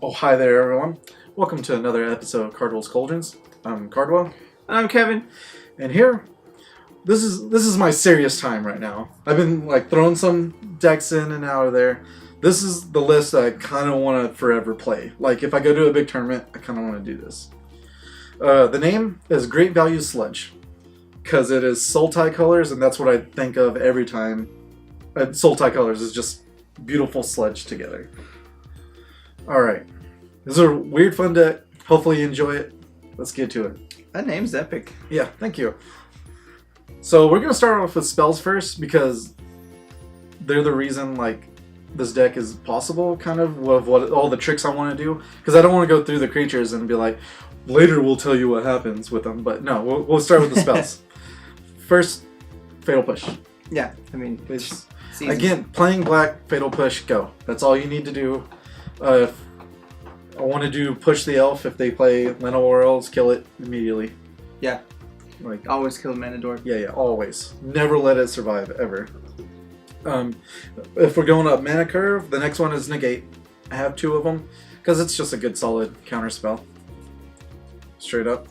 Oh, hi there, everyone. Welcome to another episode of Cardwell's Cauldrons. I'm Cardwell. I'm Kevin. And here, this is my serious time right now. I've been throwing some decks in and out of there. This is the list that I kind of want to forever play. Like, if I go to a big tournament, I kind of want to do this. The name is Great Value Sludge, because it is Sultai colors, and that's what I think of every time. Sultai colors is just beautiful sludge together. Alright. This is a weird, fun deck. Hopefully you enjoy it. Let's get to it. That name's epic. Yeah, thank you. So we're going to start off with spells first, because they're the reason, this deck is possible, kind of what all the tricks I want to do. Because I don't want to go through the creatures and be like, later we'll tell you what happens with them. But no, we'll start with the spells. First, Fatal Push. Yeah, I mean, it's again, playing black, Fatal Push, go. That's all you need to do. If I want to do Push the Elf, if they play Llanowar Elves, kill it immediately. Yeah. Always kill Manador. Yeah, always. Never let it survive, ever. If we're going up mana curve, the next one is Negate. I have 2 of them, because it's just a good solid counter spell. Straight up.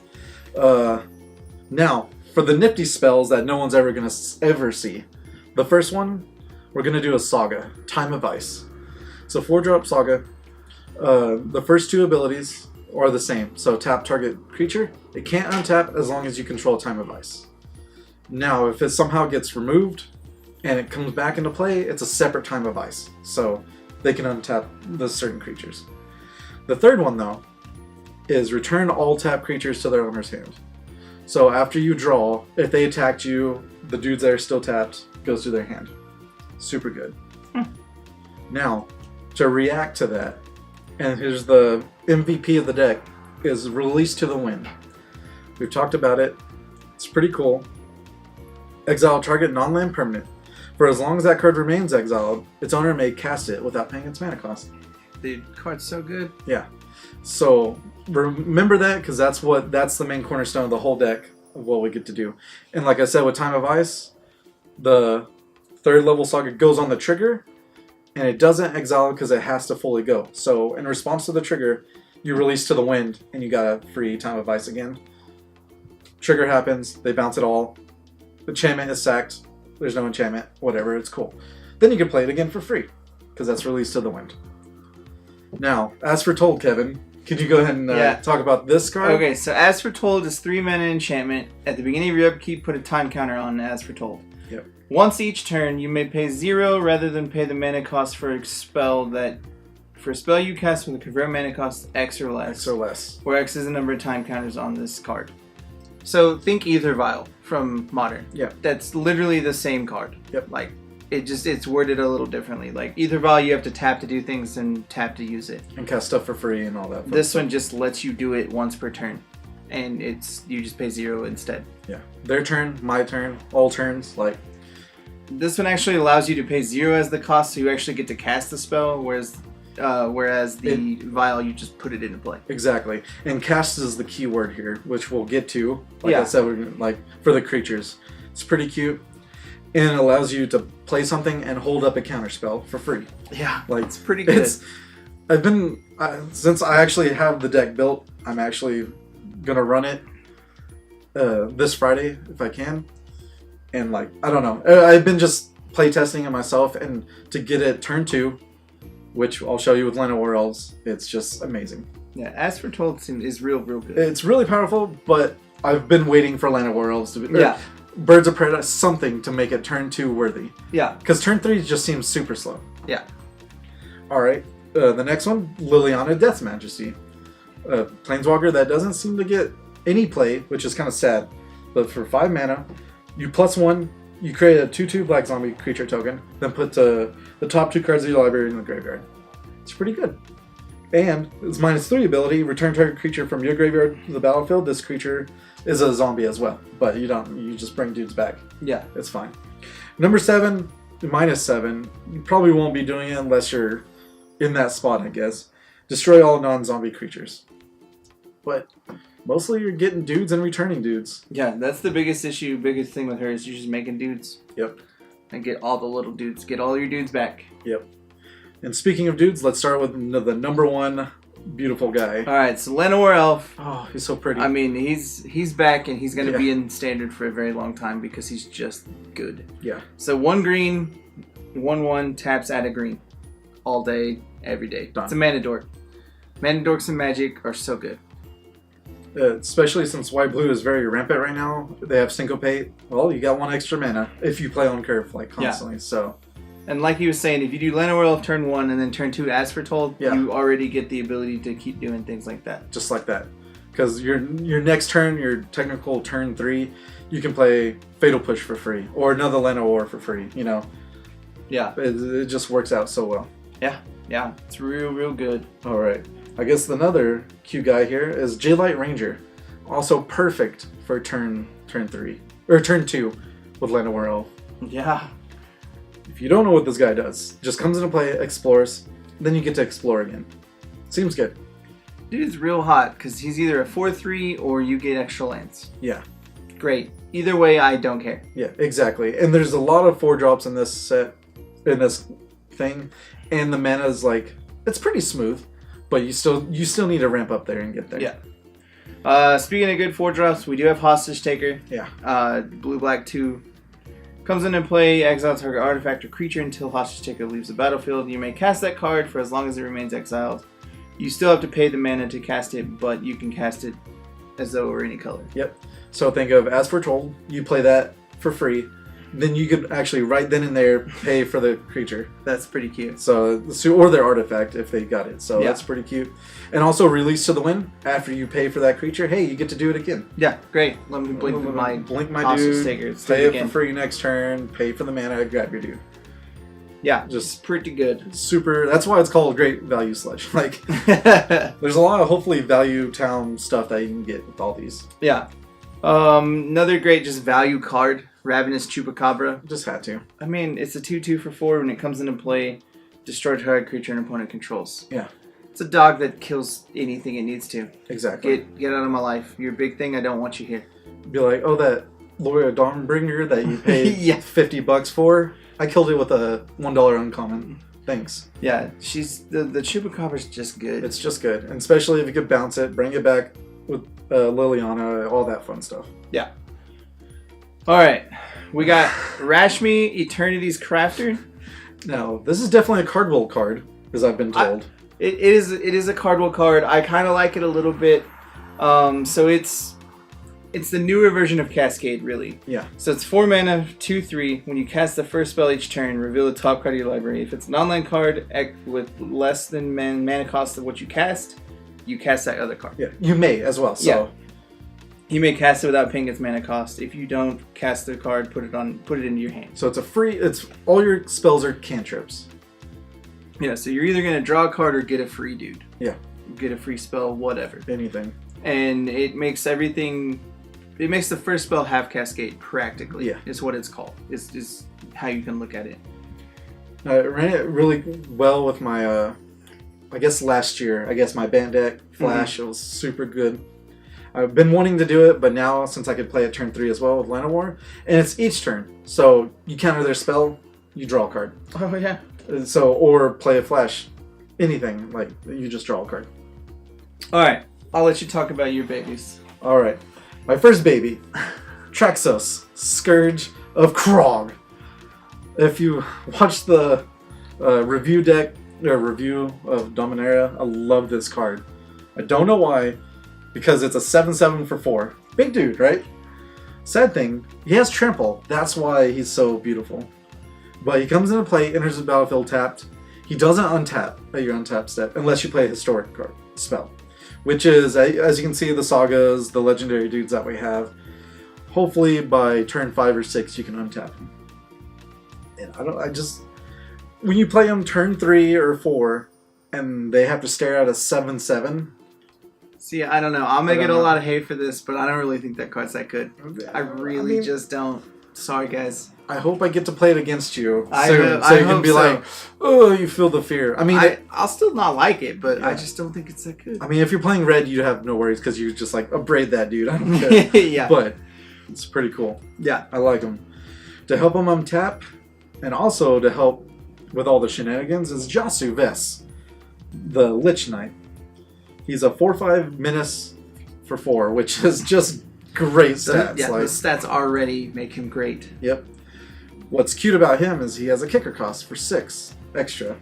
Now, for the nifty spells that no one's ever going to ever see. The first one, we're going to do a Saga. Time of Ice. So 4-drop Saga. The first 2 abilities are the same. So tap target creature. It can't untap as long as you control Time of Ice. Now, if it somehow gets removed and it comes back into play, it's a separate Time of Ice. So they can untap the certain creatures. The third one, though, is return all tap creatures to their owner's hand. So after you draw, if they attacked you, the dudes that are still tapped goes to their hand. Super good. Now, to react to that, and here's the MVP of the deck, is Release to the Wind. We've talked about it. It's pretty cool. Exile target non-land permanent. For as long as that card remains exiled, its owner may cast it without paying its mana cost. The card's so good. Yeah. So remember that, because that's the main cornerstone of the whole deck of what we get to do. And like I said, with Time of Ice, the 3rd level Saga goes on the trigger, and it doesn't exile because it has to fully go. So in response to the trigger, you release to the wind, and you got a free Time of Ice again. Trigger happens, they bounce it all. Enchantment is sacked, there's no enchantment, whatever, it's cool. Then you can play it again for free, because that's Release to the Wind. Now, As Foretold, Kevin, could you go ahead and talk about this card? Okay, so As Foretold is 3 mana enchantment. At the beginning of your upkeep, put a time counter on As Foretold. Yep. Once each turn, you may pay 0 rather than pay the mana cost for a spell you cast with a convert mana cost X or less. X or less. Where X is the number of time counters on this card. So think Aether Vial from Modern. Yeah. That's literally the same card. Yep. It's worded a little differently. Like Aether Vial, you have to tap to do things and tap to use it. And cast stuff for free and all that. This one just lets you do it once per turn. And you just pay 0 instead. Yeah. Their turn, my turn, all turns, This one actually allows you to pay 0 as the cost, so you actually get to cast the spell, whereas the vial, you just put it into play. Exactly. And cast is the key word here, which we'll get to. I said, for the creatures. It's pretty cute. And it allows you to play something and hold up a counter spell for free. Yeah, it's pretty good. Since I actually have the deck built, I'm actually going to run it this Friday, if I can. And I don't know. I've been just playtesting it myself, and to get it turn 2, which I'll show you with Llanowar Elves, it's just amazing. Yeah, As Foretold is real good. It's really powerful, but I've been waiting for Llanowar Elves to be... Birds of Paradise, something to make it turn 2 worthy. Yeah. Because turn 3 just seems super slow. Yeah. Alright, the next one, Liliana, Death's Majesty. Planeswalker that doesn't seem to get any play, which is kind of sad. But for 5 mana, you +1, you create a 2/2 black zombie creature token, then put the top 2 cards of your library in the graveyard. It's pretty good. And its -3 ability, return target creature from your graveyard to the battlefield. This creature is a zombie as well, but you just bring dudes back. Yeah. It's fine. Number 7, -7. You probably won't be doing it unless you're in that spot, I guess. Destroy all non-zombie creatures. But mostly you're getting dudes and returning dudes. Yeah, that's the biggest thing with her is you're just making dudes. Yep. And get all the little dudes. Get all your dudes back. Yep. And speaking of dudes, let's start with the number 1 beautiful guy. All right, so Llanowar Elf. Oh, he's so pretty. I mean, he's back, and he's going to be in Standard for a very long time because he's just good. Yeah. So 1 green, 1/1 taps, add a green, all day, every day. Done. It's a mana dork. Mana dorks and Magic are so good. Especially since white blue is very rampant right now. They have syncopate. Well, you got 1 extra mana if you play on curve like constantly. So. And like he was saying, if you do Llanowar Elf turn 1 and then turn 2 As Foretold, you already get the ability to keep doing things like that. Just like that. Because your next turn, your technical turn 3, you can play Fatal Push for free. Or another Llanowar for free, you know. Yeah. It just works out so well. Yeah. It's real good. Alright. I guess another cute guy here is Jadelight Ranger. Also perfect for turn 3. Or turn 2 with Llanowar Elf. Yeah. If you don't know what this guy does, just comes into play, explores, then you get to explore again. Seems good. Dude's real hot because he's either a 4/3 or you get extra lands. Yeah. Great. Either way, I don't care. Yeah, exactly. And there's a lot of 4-drops in this set, in this thing, and the mana is like, it's pretty smooth, but you still need to ramp up there and get there. Yeah. Speaking of good 4-drops, we do have Hostage Taker. Yeah. Blue-black 2. Comes into play, exile target artifact or creature until Hostage Taker leaves the battlefield. You may cast that card for as long as it remains exiled. You still have to pay the mana to cast it, but you can cast it as though it were any color. Yep. So think of As Foretold, you play that for free, then you could actually right then and there pay for the creature. That's pretty cute. So, or their artifact if they got it. So that's pretty cute. And also Release to the Wind, after you pay for that creature, hey, you get to do it again. Yeah, great. Let me blink my dude, Taker. Pay it for free next turn, pay for the mana, grab your dude. Yeah, just pretty good. Super, that's why it's called Great Value Sludge. Like, there's a lot of hopefully value town stuff that you can get with all these. Yeah. Another great just value card, Ravenous Chupacabra. Just had to. I mean, it's a 2/2 for 4 when it comes into play. Destroy target creature an opponent controls. Yeah. It's a dog that kills anything it needs to. Exactly. Get out of my life. You're a big thing. I don't want you here. Be like, oh, that Lawyer Dawnbringer that you paid $50 for? I killed it with a $1 uncommon. Thanks. Yeah, the Chupacabra's just good. It's just good. And especially if you could bounce it, bring it back with Liliana, all that fun stuff. Yeah. Alright. We got Rashmi, Eternities Crafter. Now, this is definitely a Cardwell card, as I've been told. It is a Cardwell card. I kind of like it a little bit. So it's the newer version of Cascade, really. Yeah. So it's 4 mana, 2/3. When you cast the first spell each turn, reveal the top card of your library. If it's an online card with less than mana cost of what you cast that other card. Yeah, you may as well. So. Yeah. You may cast it without paying its mana cost. If you don't cast the card, put it into your hand. So it's all your spells are cantrips. Yeah, so you're either gonna draw a card or get a free dude. Yeah. Get a free spell, whatever. Anything. And it makes everything. It makes the first spell have Cascade practically. Yeah. Is what it's called. Is how you can look at it. I ran it really well with my. I guess last year. I guess my band deck Flash. It was super good. I've been wanting to do it, but now since I could play at turn 3 as well with Llanowar, and it's each turn. So you counter their spell, you draw a card. Oh yeah. So or play a Flash, anything like you just draw a card. All right, I'll let you talk about your babies. All right, my first baby, Traxos, Scourge of Kroog. If you watch the review of Dominaria, I love this card. I don't know why. Because it's a 7/7 for 4. Big dude, right? Sad thing, he has trample. That's why he's so beautiful. But he comes into play, enters the battlefield tapped. He doesn't untap at your untap step unless you play a historic card spell. Which is, as you can see, the sagas, the legendary dudes that we have. Hopefully by turn 5 or 6 you can untap him. And when you play them turn 3 or 4 and they have to stare at a 7/7. See, I don't know. I'm going to get a lot of hate for this, but I don't really think that card's that good. I mean, just don't. Sorry, guys. I hope I get to play it against you so you can be like, oh, you feel the fear. I mean, I'll still not like it, but I just don't think it's that good. I mean, if you're playing red, you have no worries because you just like, abrade that dude. I don't care. Yeah. But it's pretty cool. Yeah. I like him. To help him untap, and also to help with all the shenanigans, is Josu Vess, the Lich Knight. He's a 4/5 menace for 4, which is just great stats. Yeah, the stats already make him great. Yep. What's cute about him is he has a kicker cost for 6 extra.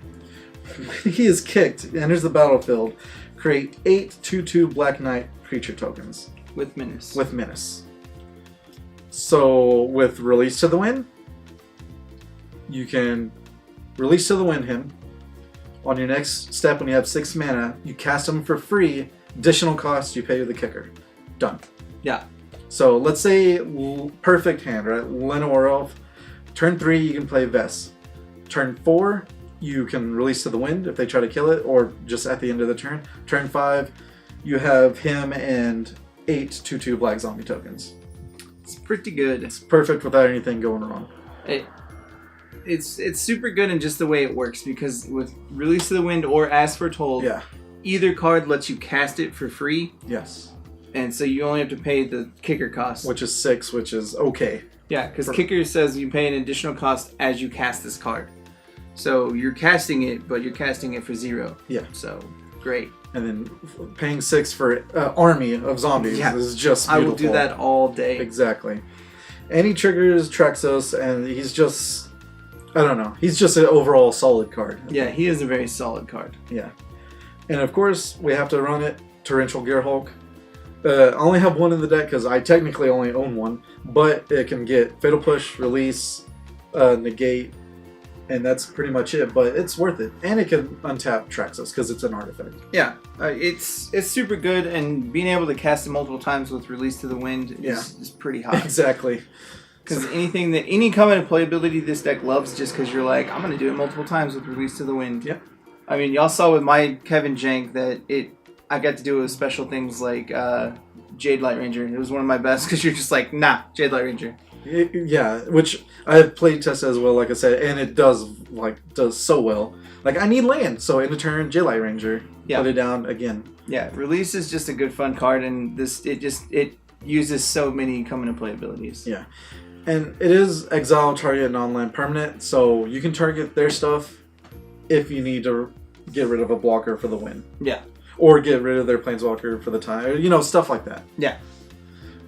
When he is kicked, enters the battlefield, create 8 2/2 Black Knight creature tokens. With menace. With menace. So with Release to the Wind, you can Release to the Wind him. On your next step, when you have 6 mana, you cast him for free. Additional cost, you pay the kicker. Done. Yeah. So let's say perfect hand, right? Llanowar Elf. Turn 3, you can play Vess. Turn 4, you can Release to the Wind if they try to kill it, or just at the end of the turn. Turn 5, you have him and 8 2/2 black zombie tokens. It's pretty good. It's perfect without anything going wrong. It's super good in just the way it works, because with Release to the Wind or As Foretold, Yeah. either card lets you cast it for free, Yes. and so you only have to pay the kicker cost. Which is 6, which is okay. Yeah, because kicker says you pay an additional cost as you cast this card. So you're casting it, but you're casting it for 0. Yeah. So, great. And then paying 6 for army of zombies is just beautiful. I will do that all day. Exactly. And he triggers Traxos, and he's just, I don't know, he's just an overall solid card. Yeah, he is a very solid card. Yeah. And of course, we have to run it, Torrential Gearhulk. I only have one in the deck because I technically only own one, but it can get Fatal Push, Release, Negate, and that's pretty much it, but it's worth it. And it can untap Traxos because it's an artifact. Yeah, it's super good, and being able to cast it multiple times with Release to the Wind is pretty hot. Exactly. Because any common playability this deck loves, just because you're like, I'm going to do it multiple times with Release to the Wind. Yep. I mean, y'all saw with my Kevin Jank that I got to do it with special things like Jadelight Ranger. It was one of my best, because you're just like, nah, Jadelight Ranger. Yeah, which I have played tested as well, like I said, and it does so well. Like, I need land, so in a turn, Jadelight Ranger, put it down again. Yeah, Release is just a good fun card, and it uses so many common playabilities. Yeah, and it is exile target non-land permanent, so you can target their stuff if you need to get rid of a blocker for the win. Yeah. Or get rid of their planeswalker for the time, or, stuff like that. Yeah.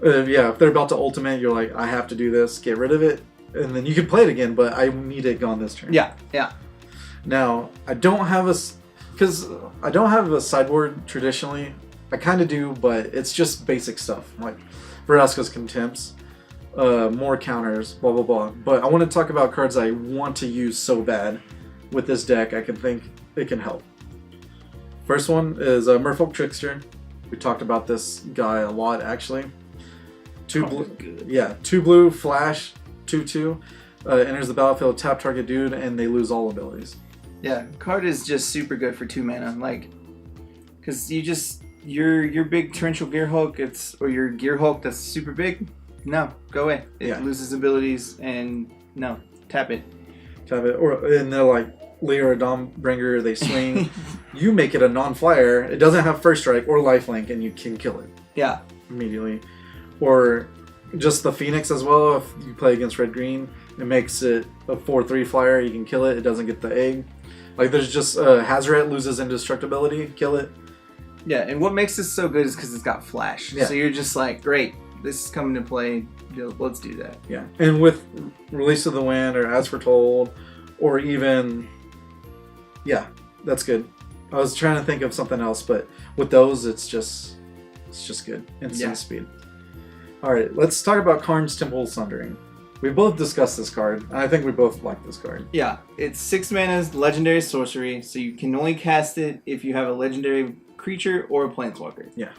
If they're about to ultimate, you're like, I have to do this, get rid of it, and then you can play it again, but I need it gone this turn. Yeah, yeah. Now, I don't have a sideboard traditionally. I kind of do, but it's just basic stuff, like Vraska's Contempts, more counters, blah, blah, blah. But I want to talk about cards I want to use so bad with this deck. I can think it can help. First one is Merfolk Trickster. We talked about this guy a lot, actually. 2 blue, flash, 2/2. Enters the battlefield, tap target dude, and they lose all abilities. Yeah, card is just super good for 2 mana. Like, because your big Torrential Gearhulk, or your Gearhulk that's super big, no, go away. It loses abilities, and no, tap it. Tap it, and they're like, Lira Dawnbringer, they swing. You make it a non-flyer. It doesn't have first strike or lifelink, and you can kill it. Yeah. Immediately. Or just the Phoenix as well. If you play against red-green, it makes it a 4/3 flyer. You can kill it. It doesn't get the egg. Like, there's just Hazoret loses indestructibility. Kill it. Yeah, and what makes this so good is because it's got flash. Yeah. So you're just like, great, this is coming to play. Let's do that. Yeah. And with Release of the Wind or As Foretold, or even... Yeah, that's good. I was trying to think of something else, but with those, it's just good. Instant speed. All right, let's talk about Karn's Temple Sundering. We both discussed this card, and I think we both like this card. Yeah, it's 6 mana, legendary sorcery, so you can only cast it if you have a legendary creature or a planeswalker. Yeah.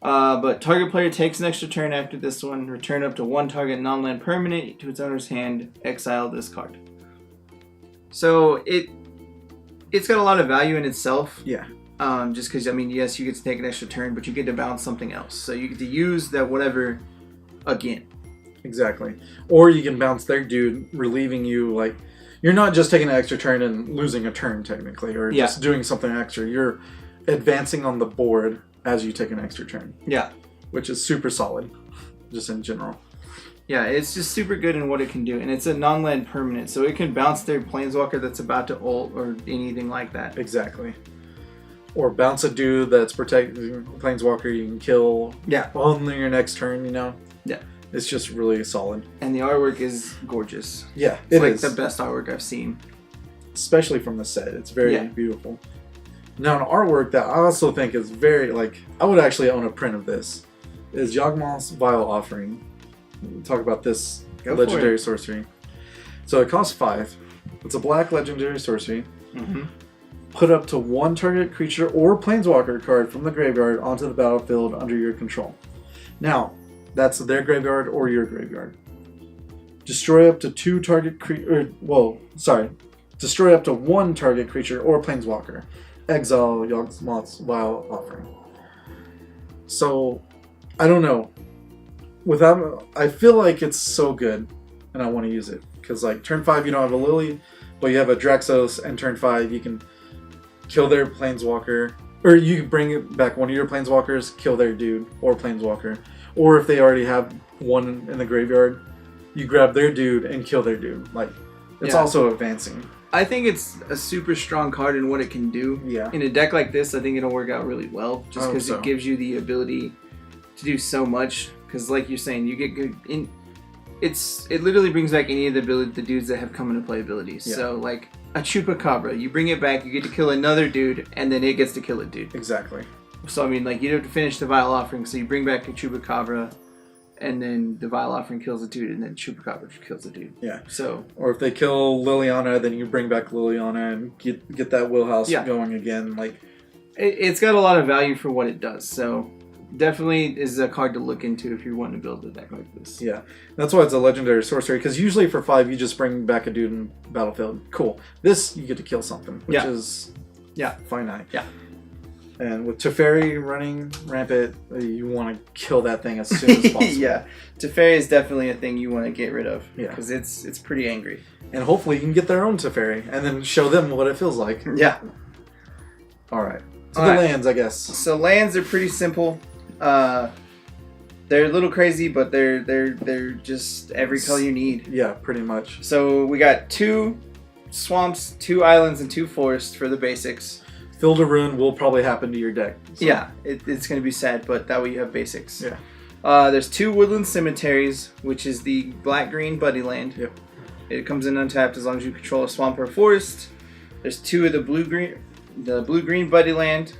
But target player takes an extra turn after this one, return up to 1 target non-land permanent to its owner's hand, exile this card. So it's got a lot of value in itself. Yeah. Just because, I mean, yes, you get to take an extra turn, but you get to bounce something else. So you get to use that whatever again. Exactly. Or you can bounce their dude, relieving you, like, you're not just taking an extra turn and losing a turn, technically, or just doing something extra. You're advancing on the board as you take an extra turn. Yeah. Which is super solid, just in general. Yeah, it's just super good in what it can do. And it's a non-land permanent, so it can bounce their planeswalker that's about to ult or anything like that. Exactly. or bounce a dude that's protecting Planeswalker you can kill on your next turn, you know? Yeah. It's just really solid. And the artwork is gorgeous. Yeah, it's like the best artwork I've seen. Especially from the set. It's very beautiful. Now, an artwork that I also think is very, like, I would actually own a print of this, is Yawgmoth's Vile Offering. We'll talk about this legendary sorcery. So it costs 5. It's a black legendary sorcery. Mm-hmm. Put up to 1 target creature or planeswalker card from the graveyard onto the battlefield under your control. Now, that's their graveyard or your graveyard. Destroy up to 2 target destroy up to 1 target creature or planeswalker. Exile Yawgmoth's Vile Offering. So, I don't know. I feel like it's so good, and I want to use it. Because, like, turn 5 you don't have a Lily, but you have a Traxos, and turn 5 you can kill their planeswalker, or you can bring back one of your planeswalkers, kill their dude or planeswalker. Or if they already have one in the graveyard, you grab their dude and kill their dude. Like, it's also advancing. I think it's a super strong card in what it can do. Yeah. In a deck like this, I think it'll work out really well, just because it gives you the ability to do so much. Because, like you're saying, you get good. It literally brings back any of the dudes that have come into play abilities. Yeah. So, like a Chupacabra, you bring it back, you get to kill another dude, and then it gets to kill a dude. Exactly. So, I mean, like, you have to finish the Vile Offering, so you bring back a Chupacabra, and then the Vile Offering kills a dude, and then Chupacabra kills a dude. Yeah. So. Or if they kill Liliana, then you bring back Liliana and get that wheelhouse going again. Like, it's got a lot of value for what it does. So, definitely is a card to look into if you're wanting to build a deck like this. Yeah. That's why it's a legendary sorcery, because usually for 5, you just bring back a dude in battlefield. Cool. This, you get to kill something, which is finite. Yeah. And with Teferi running rampant, you want to kill that thing as soon as possible. Yeah, Teferi is definitely a thing you want to get rid of. Yeah, because it's pretty angry. And hopefully you can get their own Teferi and then show them what it feels like. Yeah. All right. So lands, I guess. So lands are pretty simple. They're a little crazy, but they're just every color you need. Yeah, pretty much. So we got 2 swamps, 2 islands, and 2 forests for the basics. Field of Ruin will probably happen to your deck. So. Yeah, it's going to be sad, but that way you have basics. Yeah. There's 2 Woodland Cemeteries, which is the black-green Buddy Land. Yep. It comes in untapped as long as you control a swamp or a forest. There's 2 of the blue-green Buddy Land,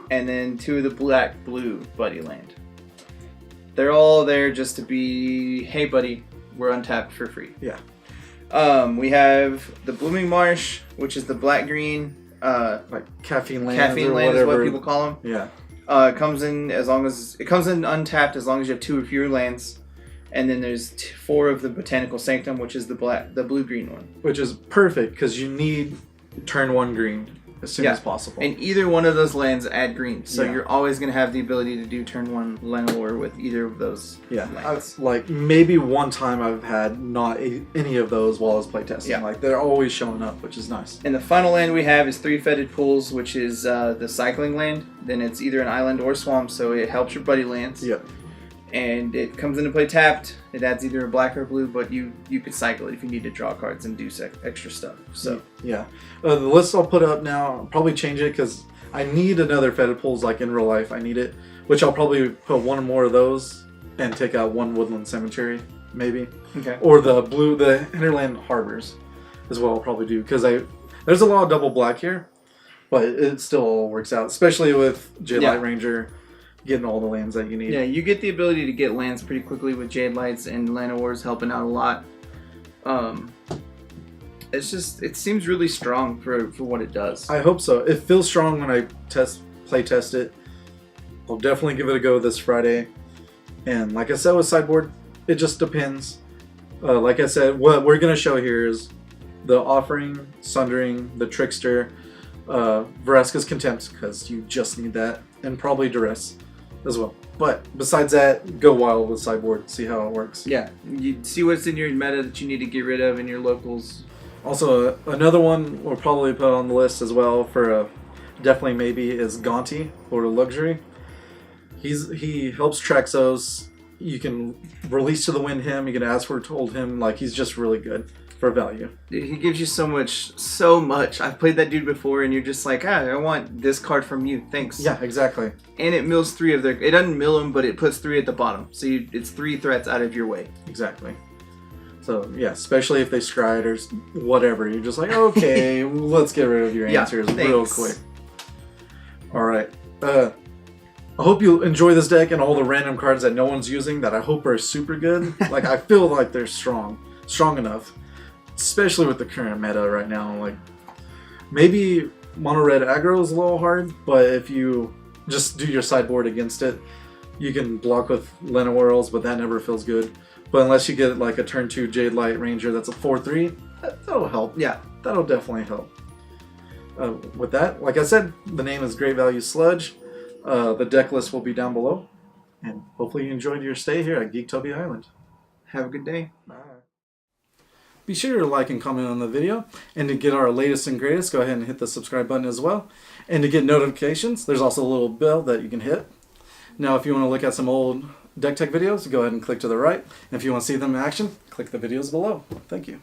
and then 2 of the black-blue Buddy Land. They're all there just to be, hey buddy, we're untapped for free. Yeah. We have the Blooming Marsh, which is the black-green. Like caffeine land. Caffeine land is what people call them. Yeah. It comes in untapped as long as you have 2 or fewer lands, and then there's 4 of the Botanical Sanctum, which is the blue-green one. Which is perfect because you need turn 1 green as soon as possible. And either one of those lands add green, so you're always going to have the ability to do turn 1 Llanowar with either of those lands. Like maybe one time I've had not any of those while I was playtesting. Yeah. Like they're always showing up, which is nice. And the final land we have is 3 Fetid Pools, which is the cycling land. Then it's either an island or swamp, so it helps your buddy lands. Yep. And it comes into play tapped. It adds either a black or a blue, but you could cycle it if you need to draw cards and do extra stuff. So yeah, the list I'll put up now. I'll probably change it because I need another Fetid Pools like in real life. I need it, which I'll probably put 1 more of those and take out 1 Woodland Cemetery maybe. Okay. Or the Hinterland Harbors as well. I'll probably do because there's a lot of double black here, but it still all works out, especially with Jadelight Ranger. Getting all the lands that you need. Yeah, you get the ability to get lands pretty quickly with Jadelights, and Llanowar's helping out a lot. It seems really strong for what it does. I hope so. It feels strong when I play test it. I'll definitely give it a go this Friday. And like I said with sideboard, it just depends. Like I said, what we're gonna show here is the Offering, Sundering, the Trickster, Vraska's Contempt, because you just need that, and probably Duress as well. But besides that, go wild with sideboard, see how it works. Yeah, you see what's in your meta that you need to get rid of in your locals. Also, another one we'll probably put on the list as well for definitely maybe is Gaunty, Lord of Luxury. He helps Traxos. You can release to the wind him. You can As Foretold him. Like, he's just really good for value. Dude, he gives you so much. I've played that dude before, and you're just like, I want this card from you. Thanks. Yeah, exactly. And it mills 3 of their... It doesn't mill them, but it puts 3 at the bottom. So it's 3 threats out of your way. Exactly. So, yeah, especially if they scry or whatever. You're just like, okay, let's get rid of your answers real quick. All right. I hope you enjoy this deck and all the random cards that no one's using that I hope are super good. Like, I feel like they're strong enough. Especially with the current meta right now. Like, maybe mono red aggro is a little hard, but if you just do your sideboard against it, you can block with Llanowar Elves, but that never feels good. But unless you get like a turn 2 Jadelight Ranger that's a 4/3, that'll help. Yeah, that'll definitely help. With that, like I said, the name is Great Value Sludge. The deck list will be down below. And hopefully you enjoyed your stay here at Geektopia Island. Have a good day. Bye. Be sure to like and comment on the video. And to get our latest and greatest, go ahead and hit the subscribe button as well. And to get notifications, there's also a little bell that you can hit. Now, if you want to look at some old deck tech videos, go ahead and click to the right. And if you want to see them in action, click the videos below. Thank you.